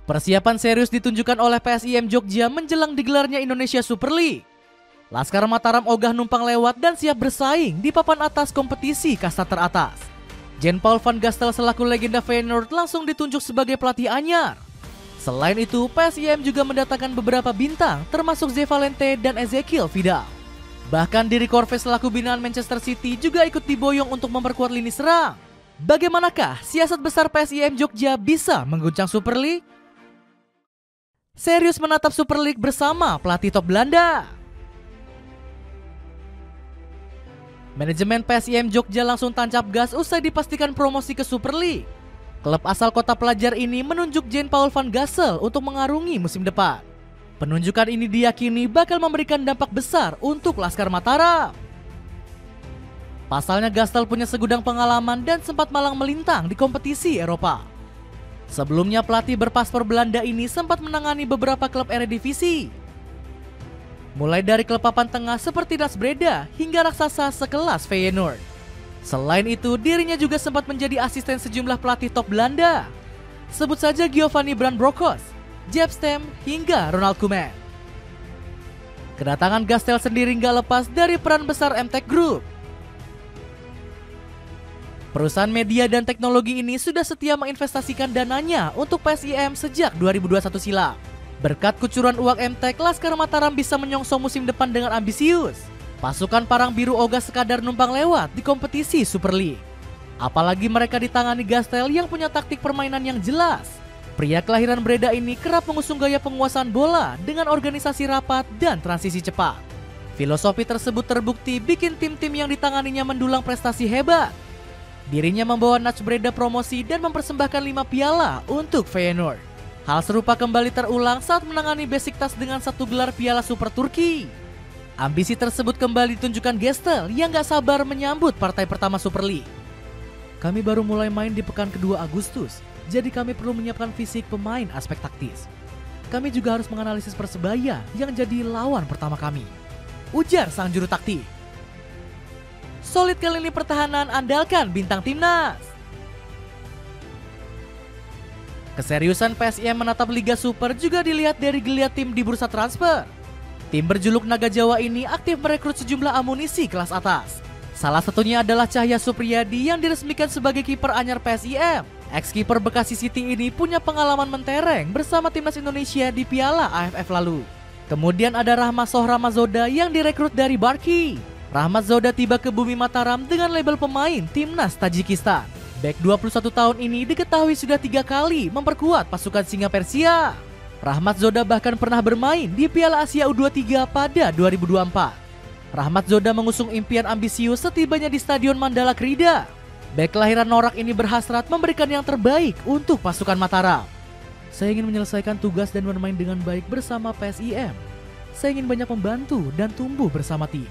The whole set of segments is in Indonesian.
Persiapan serius ditunjukkan oleh PSIM Jogja menjelang digelarnya Indonesia Super League. Laskar Mataram ogah numpang lewat dan siap bersaing di papan atas kompetisi kasta teratas. Jean-Paul van Gastel selaku legenda Feyenoord langsung ditunjuk sebagai pelatih anyar. Selain itu, PSIM juga mendatangkan beberapa bintang termasuk Ze Valente dan Ezekiel Vidal. Bahkan Diri Corvée selaku binaan Manchester City juga ikut diboyong untuk memperkuat lini serang. Bagaimanakah siasat besar PSIM Jogja bisa mengguncang Super League? Serius menatap Super League bersama pelatih top Belanda. Manajemen PSIM Jogja langsung tancap gas usai dipastikan promosi ke Super League. Klub asal kota pelajar ini menunjuk Jean-Paul van Gastel untuk mengarungi musim depan. Penunjukan ini diyakini bakal memberikan dampak besar untuk Laskar Mataram. Pasalnya Gastel punya segudang pengalaman dan sempat malang melintang di kompetisi Eropa. Sebelumnya pelatih berpaspor Belanda ini sempat menangani beberapa klub Eredivisie. Mulai dari klub papan tengah seperti NAC Breda hingga raksasa sekelas Feyenoord. Selain itu, dirinya juga sempat menjadi asisten sejumlah pelatih top Belanda. Sebut saja Giovanni Brand Bronckhorst, Jaap Stam, hingga Ronald Koeman. Kedatangan Gastel sendiri nggak lepas dari peran besar MTech Group. Perusahaan media dan teknologi ini sudah setia menginvestasikan dananya untuk PSIM sejak 2021 silam. Berkat kucuran uang MTech, Laskar Mataram bisa menyongsong musim depan dengan ambisius. Pasukan Parang Biru ogah sekadar numpang lewat di kompetisi Super League. Apalagi mereka ditangani Gastel yang punya taktik permainan yang jelas. Pria kelahiran Breda ini kerap mengusung gaya penguasaan bola dengan organisasi rapat dan transisi cepat. Filosofi tersebut terbukti bikin tim-tim yang ditanganinya mendulang prestasi hebat. Dirinya membawa NAC Breda promosi dan mempersembahkan 5 piala untuk Feyenoord. Hal serupa kembali terulang saat menangani Besiktas dengan 1 gelar Piala Super Turki. Ambisi tersebut kembali ditunjukkan Gastel yang gak sabar menyambut partai pertama Super League. Kami baru mulai main di pekan kedua Agustus, jadi kami perlu menyiapkan fisik pemain aspek taktis. Kami juga harus menganalisis Persebaya yang jadi lawan pertama kami, ujar sang juru taktik. Solid kali ini pertahanan andalkan bintang timnas. Keseriusan PSIM menatap Liga Super juga dilihat dari geliat tim di bursa transfer. Tim berjuluk Naga Jawa ini aktif merekrut sejumlah amunisi kelas atas. Salah satunya adalah Cahya Supriyadi yang diresmikan sebagai kiper anyar PSIM. Ex-kiper Bekasi City ini punya pengalaman mentereng bersama timnas Indonesia di Piala AFF lalu. Kemudian ada Rahmat Sohramazoda yang direkrut dari Barki. Rahmat Zoda tiba ke bumi Mataram dengan label pemain timnas Tajikistan. Bek 21 tahun ini diketahui sudah 3 kali memperkuat pasukan Singa Persia. Rahmat Zoda bahkan pernah bermain di Piala Asia U23 pada 2024. Rahmat Zoda mengusung impian ambisius setibanya di Stadion Mandala Krida. Bek kelahiran Norak ini berhasrat memberikan yang terbaik untuk pasukan Mataram. Saya ingin menyelesaikan tugas dan bermain dengan baik bersama PSIM. Saya ingin banyak membantu dan tumbuh bersama tim,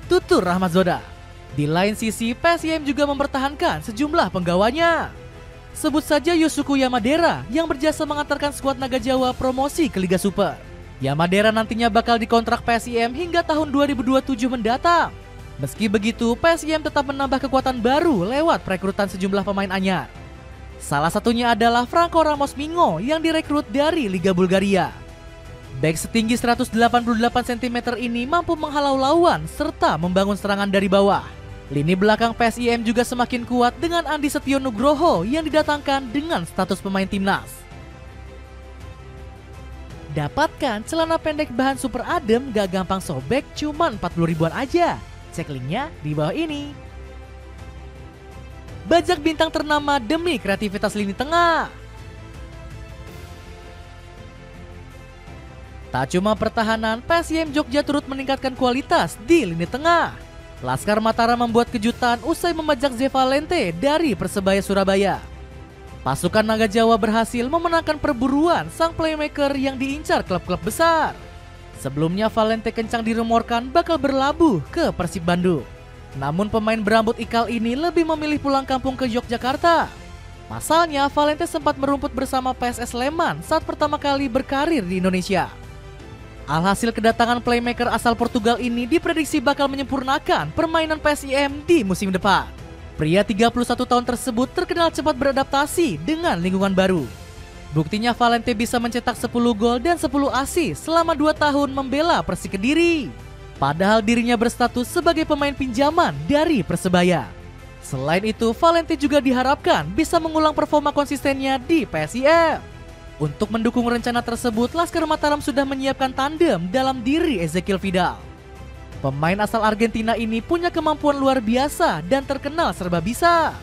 tutur Rahmat Zoda. Di lain sisi, PSIM juga mempertahankan sejumlah penggawanya. Sebut saja Yosuku Yamadera yang berjasa mengantarkan skuad Naga Jawa promosi ke Liga Super. Yamadera nantinya bakal dikontrak PSIM hingga tahun 2027 mendatang. Meski begitu, PSIM tetap menambah kekuatan baru lewat perekrutan sejumlah pemain anyar. Salah satunya adalah Franco Ramos Mingo yang direkrut dari Liga Bulgaria. Bek setinggi 188 cm ini mampu menghalau lawan serta membangun serangan dari bawah. Lini belakang PSIM juga semakin kuat dengan Andi Setio Nugroho yang didatangkan dengan status pemain timnas. Dapatkan celana pendek bahan super adem gak gampang sobek cuma 40 ribuan aja. Cek linknya di bawah ini. Bajak bintang ternama demi kreativitas lini tengah. Tak cuma pertahanan, PSIM Jogja turut meningkatkan kualitas di lini tengah. Laskar Mataram membuat kejutan usai membajak Ze Valente dari Persebaya Surabaya. Pasukan Naga Jawa berhasil memenangkan perburuan sang playmaker yang diincar klub-klub besar. Sebelumnya Valente kencang dirumorkan bakal berlabuh ke Persib Bandung. Namun pemain berambut ikal ini lebih memilih pulang kampung ke Yogyakarta. Pasalnya Valente sempat merumput bersama PSS Sleman saat pertama kali berkarir di Indonesia. Alhasil kedatangan playmaker asal Portugal ini diprediksi bakal menyempurnakan permainan PSIM di musim depan. Pria 31 tahun tersebut terkenal cepat beradaptasi dengan lingkungan baru. Buktinya Valente bisa mencetak 10 gol dan 10 assist selama 2 tahun membela Persik Kediri. Padahal dirinya berstatus sebagai pemain pinjaman dari Persebaya. Selain itu, Valente juga diharapkan bisa mengulang performa konsistennya di PSIS. Untuk mendukung rencana tersebut, Laskar Mataram sudah menyiapkan tandem dalam diri Ezekiel Vidal. Pemain asal Argentina ini punya kemampuan luar biasa dan terkenal serba bisa.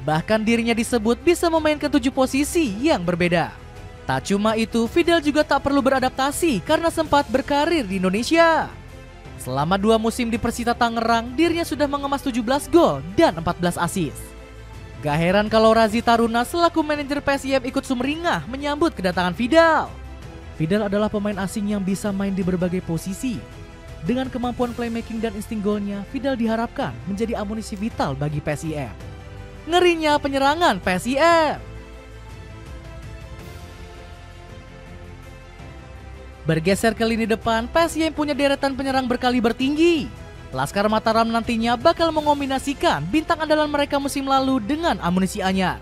Bahkan dirinya disebut bisa memainkan 7 posisi yang berbeda. Tak cuma itu, Vidal juga tak perlu beradaptasi karena sempat berkarir di Indonesia. Selama 2 musim di Persita Tangerang, dirinya sudah mengemas 17 gol dan 14 assist. Gak heran kalau Razi Taruna selaku manajer PSIM ikut sumringah menyambut kedatangan Vidal. Vidal adalah pemain asing yang bisa main di berbagai posisi. Dengan kemampuan playmaking dan insting golnya, Vidal diharapkan menjadi amunisi vital bagi PSIM. Ngerinya penyerangan PSIM. Bergeser ke lini depan, PSIM punya deretan penyerang berkaliber tinggi. Laskar Mataram nantinya bakal mengombinasikan bintang andalan mereka musim lalu dengan amunisi anyar.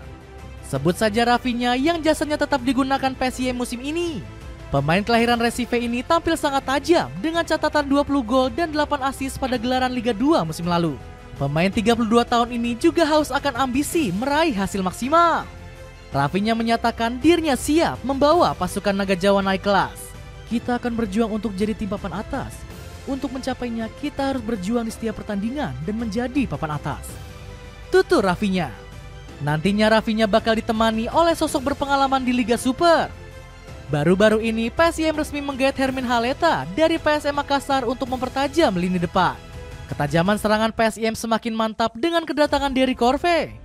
Sebut saja Rafinha yang jasanya tetap digunakan PSIM musim ini. Pemain kelahiran Recife ini tampil sangat tajam dengan catatan 20 gol dan 8 assist pada gelaran Liga 2 musim lalu. Pemain 32 tahun ini juga haus akan ambisi meraih hasil maksimal. Rafinha menyatakan dirinya siap membawa pasukan Naga Jawa naik kelas. Kita akan berjuang untuk jadi tim papan atas. Untuk mencapainya kita harus berjuang di setiap pertandingan dan menjadi papan atas. Tutur Rafinha. Nantinya Rafinha bakal ditemani oleh sosok berpengalaman di Liga Super. Baru-baru ini PSIM resmi menggait Hermin Haleta dari PSM Makassar untuk mempertajam lini depan. Ketajaman serangan PSIM semakin mantap dengan kedatangan Dery Corve.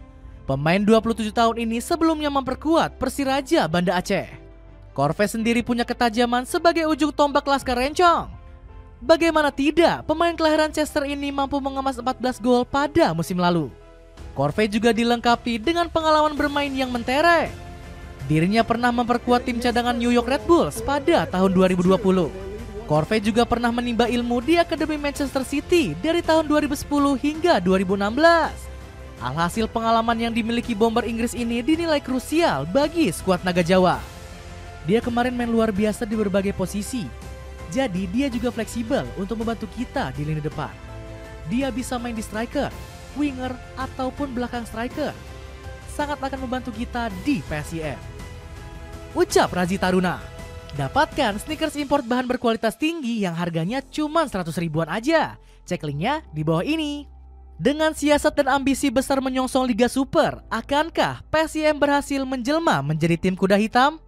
Pemain 27 tahun ini sebelumnya memperkuat Persiraja Banda Aceh. Corve sendiri punya ketajaman sebagai ujung tombak Laskar Rencong. Bagaimana tidak, pemain kelahiran Chester ini mampu mengemas 14 gol pada musim lalu. Corve juga dilengkapi dengan pengalaman bermain yang mentereng. Dirinya pernah memperkuat tim cadangan New York Red Bulls pada tahun 2020. Corve juga pernah menimba ilmu di Akademi Manchester City dari tahun 2010 hingga 2016. Alhasil pengalaman yang dimiliki bomber Inggris ini dinilai krusial bagi skuad Naga Jawa. Dia kemarin main luar biasa di berbagai posisi. Jadi dia juga fleksibel untuk membantu kita di lini depan. Dia bisa main di striker, winger, ataupun belakang striker. Sangat akan membantu kita di PSIM. Ucap Razi Taruna. Dapatkan sneakers import bahan berkualitas tinggi yang harganya cuma 100 ribuan aja. Cek linknya di bawah ini. Dengan siasat dan ambisi besar menyongsong Liga Super, akankah PSIM berhasil menjelma menjadi tim kuda hitam?